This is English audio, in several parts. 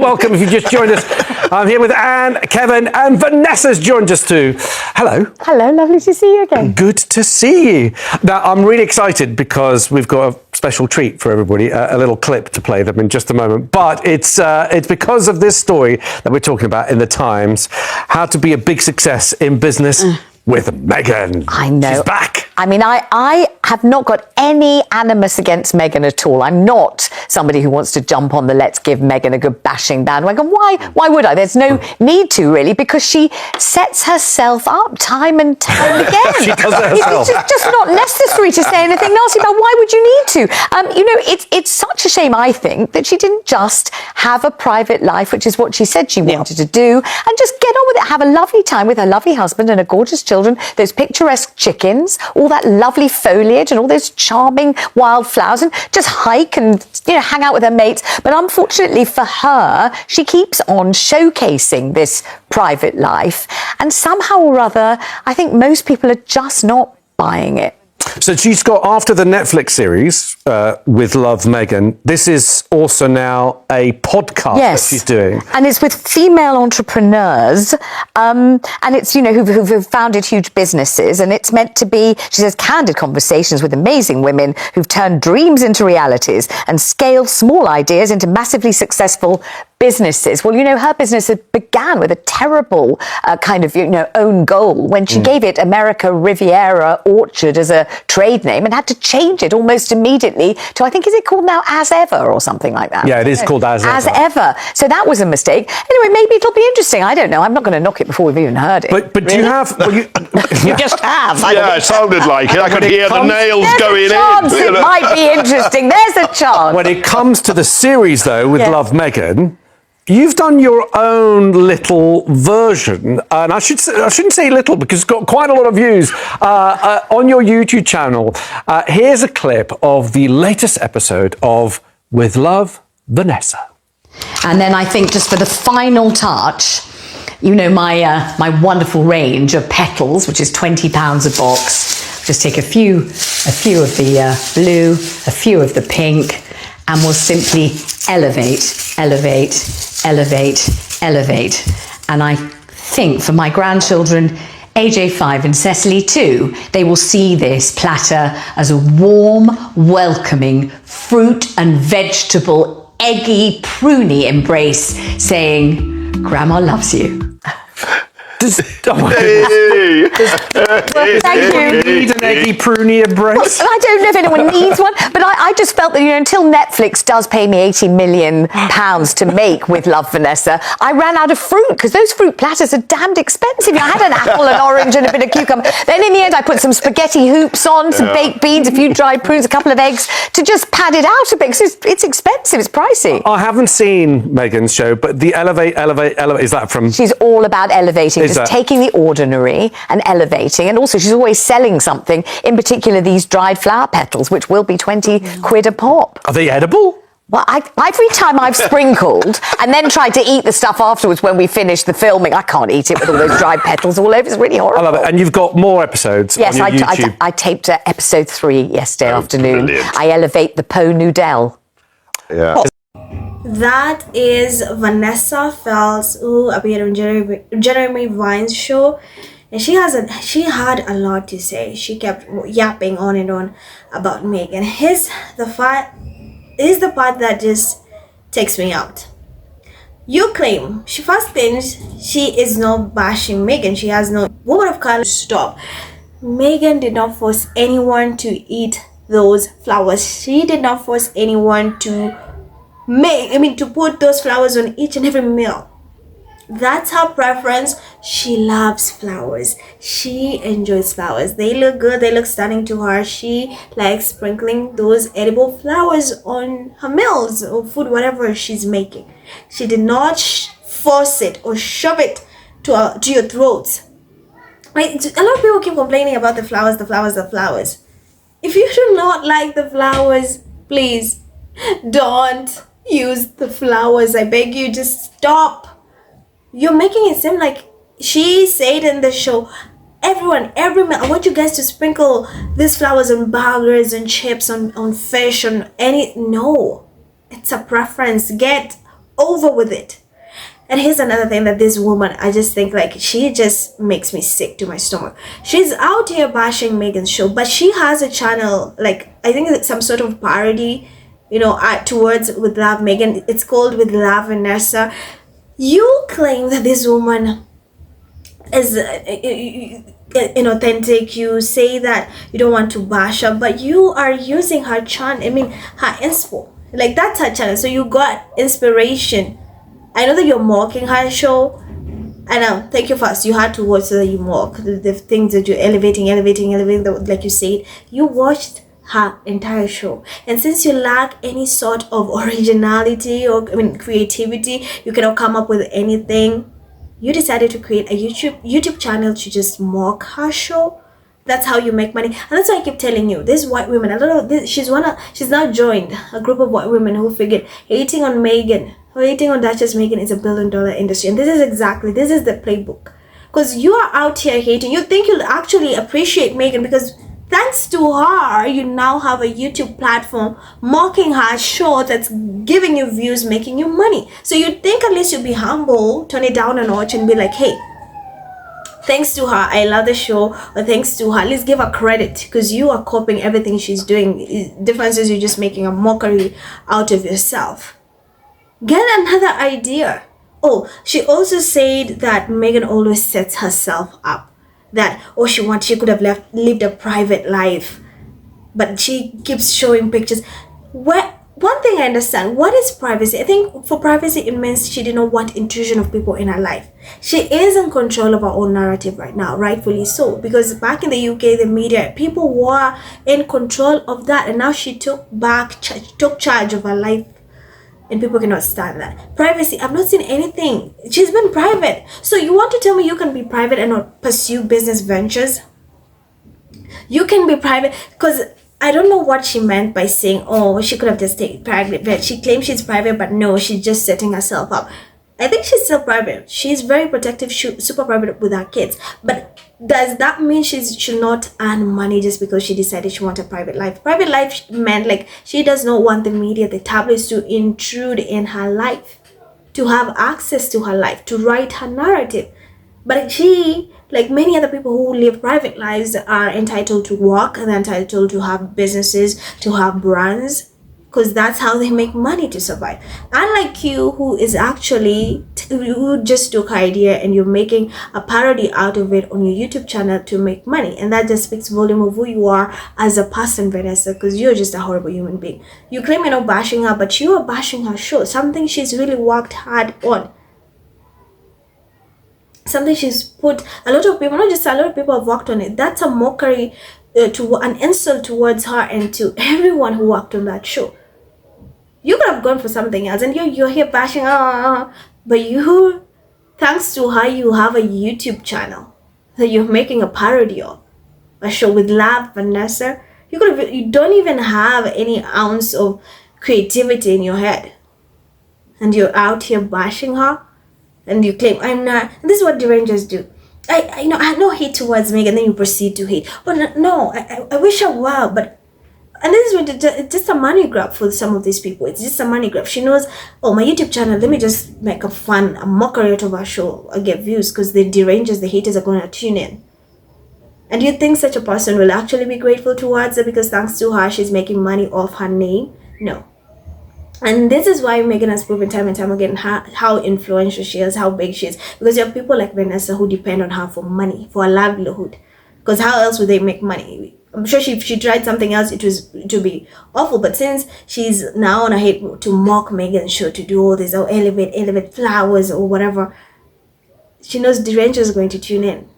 welcome if you just joined us. I'm here with Anne, Kevin, and Vanessa's joined us too. Hello. Hello, lovely to see you again. Good to see you. Now, I'm really excited because we've got a special treat for everybody, a little clip to play them in just a moment. But it's because of this story that we're talking about in the Times, how to be a big success in business with Meghan. I know. She's back. I mean, I have not got any animus against Meghan at all. I'm not somebody who wants to jump on the let's give Meghan a good bashing bandwagon. Why would I? There's no need to, really, because she sets herself up time and time again. She does it herself. It's just not necessary to say anything nasty about why would you need to? It's such a shame, I think, that she didn't just have a private life, which is what she said she wanted to do, and just get on with it, have a lovely time with her lovely husband and her gorgeous children, those picturesque chickens, all that lovely foliage and all those charming wildflowers, and just hike and hang out with her mates. But unfortunately for her, she keeps on showcasing this private life, and somehow or other, I think most people are just not buying it. So she's got, after the Netflix series with Love Meghan, this is also now a podcast that she's doing. And it's with female entrepreneurs, and it's, who've founded huge businesses, and it's meant to be, she says, candid conversations with amazing women who've turned dreams into realities and scaled small ideas into massively successful businesses. Well, her business began with a terrible kind of, own goal when she gave it America Riviera Orchard as a trade name and had to change it almost immediately to, I think, is it called now As Ever or something like that? Yeah, it is called As Ever. As Ever. So that was a mistake. Anyway, maybe it'll be interesting. I don't know. I'm not going to knock it before we've even heard it. But do you have... Well, you just have. Yeah, it sounded like it. I could hear the nails going in. It might be interesting. There's a chance. When it comes to the series, though, with Love Meghan, you've done your own little version, and I shouldn't say little because it's got quite a lot of views on your YouTube channel. Here's a clip of the latest episode of With Love, Vanessa. And then I think just for the final touch, my wonderful range of petals, which is £20 a box. Just take a few of the blue, a few of the pink, and we'll simply elevate, elevate, elevate, elevate. And I think for my grandchildren, AJ 5 and Cecily 2, they will see this platter as a warm, welcoming, fruit and vegetable, eggy, pruny embrace, saying, Grandma loves you. Thank you. Need an eggy pruny embrace? I don't know if anyone needs one, but I just felt that until Netflix does pay me £80 million to make With Love Vanessa, I ran out of fruit because those fruit platters are damned expensive. I had an apple, an orange, and a bit of cucumber. Then in the end, I put some spaghetti hoops on, some baked beans, a few dried prunes, a couple of eggs to just pad it out a bit because it's expensive. It's pricey. I haven't seen Meghan's show, but the elevate, is that from? She's all about elevating. Just taking the ordinary and elevating, and also she's always selling something, in particular these dried flower petals, which will be 20 quid a pop. Are they edible? Well, every time I've sprinkled and then tried to eat the stuff afterwards when we finish the filming, I can't eat it with all those dried petals all over. It's really horrible. I love it. And you've got more episodes on your YouTube. I taped episode 3 yesterday afternoon. Brilliant. I elevate the Po Noodle. Yeah. That is Vanessa Feltz, who appeared on Jeremy Vine's show, and she had a lot to say. She kept yapping on and on about Meghan. Here's the part that just takes me out. You claim she first thinks she is not bashing Meghan. She has no woman of color. Stop. Meghan did not force anyone to eat those flowers. She did not force anyone to put those flowers on each and every meal. That's her preference. She loves flowers. She enjoys flowers. They look good. They look stunning to her. She likes sprinkling those edible flowers on her meals or food, whatever she's making. She did not force it or shove it to your throats. Right? A lot of people keep complaining about the flowers. If you do not like the flowers, please don't use the flowers. I beg you, just stop. You're making it seem like she said in the show, every meal, I want you guys to sprinkle these flowers on burgers and chips, on fish, on any. No, it's a preference. Get over with it. And here's another thing that this woman, I just think like she just makes me sick to my stomach. She's out here bashing Meghan's show, but she has a channel, like I think it's some sort of parody, you know, towards With Love Meghan. It's called With Love Vanessa. You claim that this woman is inauthentic. You say that you don't want to bash her, but you are using her channel, I mean her inspo, like that's her channel, so you got inspiration. I know that you're mocking her show. I know, thank you first, you had to watch so that you mock the things that you're elevating, like you said. You watched her entire show, and since you lack any sort of originality or creativity, you cannot come up with anything, you decided to create a YouTube channel to just mock her show. That's how you make money. And that's why I keep telling you, these white women, a lot of this, she's now joined a group of white women who figured hating on Meghan, hating on Duchess Meghan is a $1 billion industry. And this is the playbook. Because you are out here hating. You think you'll actually appreciate Meghan because thanks to her, you now have a YouTube platform mocking her show that's giving you views, making you money. So you'd think at least you'll be humble, turn it down a notch and be like, hey, thanks to her, I love the show, or thanks to her, let's give her credit because you are copying everything she's doing. Difference is you're just making a mockery out of yourself. Get another idea. Oh, she also said that Meghan always sets herself up. That she could have lived a private life, but she keeps showing pictures. One thing I understand, what is privacy? I think for privacy it means she did not want intrusion of people in her life. She is in control of her own narrative right now, rightfully so, because back in the UK, the media, people were in control of that, and now she took charge of her life. And people cannot stand that. Privacy, I've not seen anything. She's been private. So you want to tell me you can be private and not pursue business ventures? You can be private, because I don't know what she meant by saying, oh, she could have just taken private. She claims she's private, but no, she's just setting herself up. I think she's still private. She's very protective, super private with her kids. But does that mean she should not earn money just because she decided she wanted a private life? Private life meant like she does not want the media, the tabloids to intrude in her life, to have access to her life, to write her narrative. But she, like many other people who live private lives, are entitled to work and they're entitled to have businesses, to have brands, because that's how they make money to survive. Unlike you, who is actually, who just took her idea and you're making a parody out of it on your YouTube channel to make money. And that just speaks volume of who you are as a person, Vanessa, because you're just a horrible human being. You claim you're not bashing her, but you are bashing her show, something she's really worked hard on. Something she's put, a lot of people, not just a lot of people have worked on it. That's a mockery, to an insult towards her and to everyone who worked on that show. You could have gone for something else, and you're here bashing, but you, thanks to her, you have a YouTube channel that you're making a parody of, a show with Love Vanessa. You don't even have any ounce of creativity in your head, and you're out here bashing her, and you claim I'm not. And this is what derangers do. I know I have no hate towards Meghan, and then you proceed to hate. But no, I wish I were, but. And this is what it's just a money grab for some of these people. It's just a money grab. She knows, oh, my YouTube channel, let me just make a mockery out of our show. I get views because the derangers, the haters are going to tune in. And do you think such a person will actually be grateful towards her because thanks to her, she's making money off her name? No. And this is why Meghan has proven time and time again how influential she is, how big she is. Because you have people like Vanessa who depend on her for money, for a livelihood. Because how else would they make money? I'm sure if she tried something else, it would be awful. But since she's now on a hate to mock Meghan's show, to do all this, or elevate flowers or whatever, she knows derangers is going to tune in.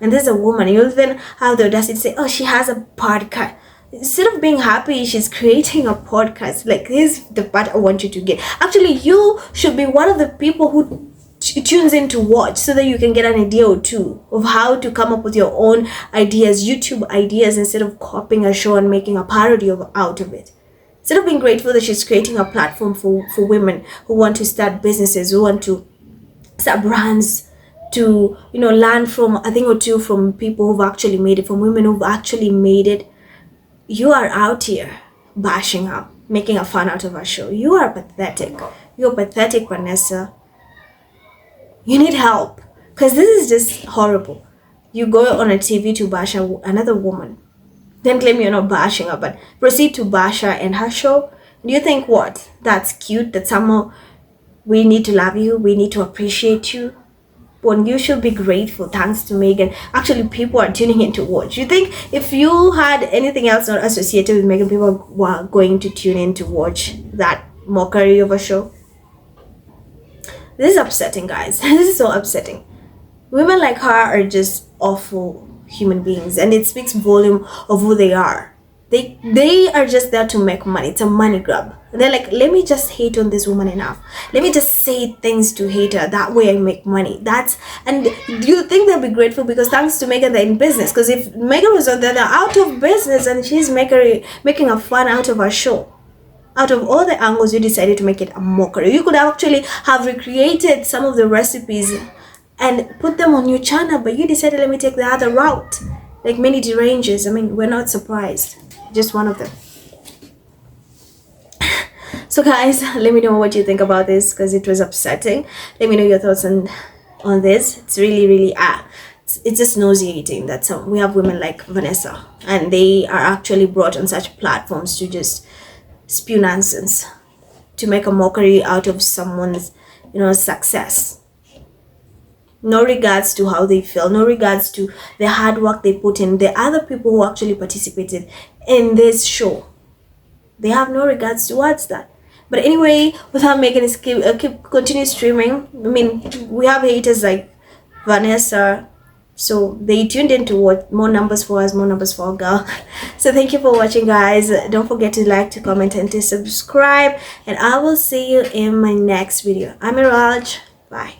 And this is a woman. You even have the audacity to say, oh, she has a podcast. Instead of being happy, she's creating a podcast. Like, here's the part I want you to get. Actually, you should be one of the people who tunes in to watch, so that you can get an idea or two of how to come up with your own ideas, YouTube ideas, instead of copying a show and making a parody out of it. Instead of being grateful that she's creating a platform for women who want to start businesses, who want to start brands, to learn from a thing or two from people who've actually made it, from women who've actually made it, you are out here bashing her, making a fun out of her show. You are pathetic. You're pathetic, Vanessa. You need help. Because this is just horrible. You go on a TV to bash another woman. Then claim you're not bashing her, but proceed to bash her and her show. Do you think what? That's cute, that somehow we need to love you, we need to appreciate you? When you should be grateful, thanks to Meghan. Actually, people are tuning in to watch. You think if you had anything else not associated with Meghan, people were going to tune in to watch that mockery of a show? This is upsetting, guys. This is so upsetting. Women like her are just awful human beings, and it speaks volume of who they are. They are just there to make money. It's a money grab. They're like, let me just hate on this woman enough. Let me just say things to hate her. That way I make money. And do you think they'll be grateful? Because thanks to Meghan, they're in business. Because if Meghan was on there, they're out of business, and she's making a fun out of her show. Out of all the angles, you decided to make it a mockery. You could actually have recreated some of the recipes and put them on your channel, but you decided, let me take the other route. Like many deranges. I mean, we're not surprised. Just one of them. So guys, let me know what you think about this, because it was upsetting. Let me know your thoughts on this. It's really it's just nauseating that we have women like Vanessa, and they are actually brought on such platforms to just spew nonsense, to make a mockery out of someone's success. No regards to how they feel, no regards to the hard work they put in. The other people who actually participated in this show, they have no regards towards that. But anyway, without Meghan continue streaming, I mean, we have haters like Vanessa, so they tuned in to what more numbers for us, more numbers for our girl. So thank you for watching, guys. Don't forget to like, to comment, and to subscribe, and I will see you in my next video. I'm Miraj. Bye.